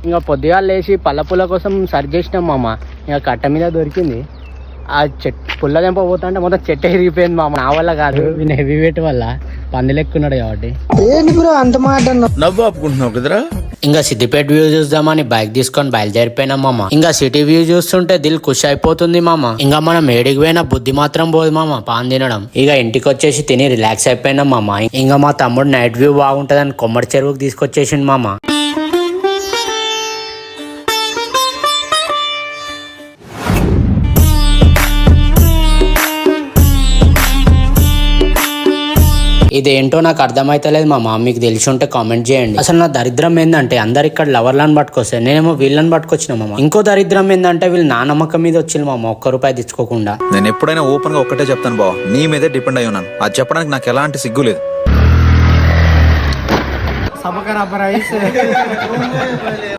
ఇంకా పొద్దుగా లేచి పళ్ళ పుల్ల కోసం సర్చ్ చేసినాం మామ. ఇంకా కట్ట మీద దొరికింది. ఆ పుల్ల తెంపబోతా అంటే మొత్తం చెట్టు ఎరిగిపోయింది మామ. నా వల్ల కాదు, నేను హెవీ వెయిట్ వల్ల పందిలెక్కున్నాడు కాబట్టి. అంత మాట నవ్వు ఆపుకుంటున్నావు కదరా. ఇంకా సిద్దిపేట వ్యూ చూద్దామని బైక్ తీసుకొని బయలుదేరిపోయినాం మామ. ఇంకా సిటీ వ్యూ చూస్తుంటే దిల్ ఖుషి అయిపోతుంది మామ. ఇంకా మనం ఏడికి పోయినా బుద్ధి మాత్రం పోదు మామ పాన్ తినడం. ఇక ఇంటికి వచ్చేసి తిని రిలాక్స్ అయిపోయినాం మామ. ఇంకా మా తమ్ముడు నైట్ వ్యూ బాగుంటదని కొమ్మడి చెరువుకి తీసుకొచ్చేసిండు మామ. ఇదేంటో నాకు అర్థమైతలేదు మా మీకు తెలిసి ఉంటే కామెంట్ చేయండి. అసలు నా దరిద్రం ఏంటంటే అందరు ఇక్కడ లవర్లను పట్టుకొస్తే నేనేమో వీళ్ళని పట్టుకొచ్చిన మామ. ఇంకో దరిద్రం ఏంటంటే వీళ్ళు నా నమ్మకం మీద వచ్చింది మామ, ₹1 తెచ్చుకోకుండా. నేను ఎప్పుడైనా ఓపెన్ గా ఒక్కటే చెప్తాను బావ, నీ మీదే డిపెండ్ అయి ఉన్నాను. అది చెప్పడానికి నాకు ఎలాంటి సిగ్గు లేదు.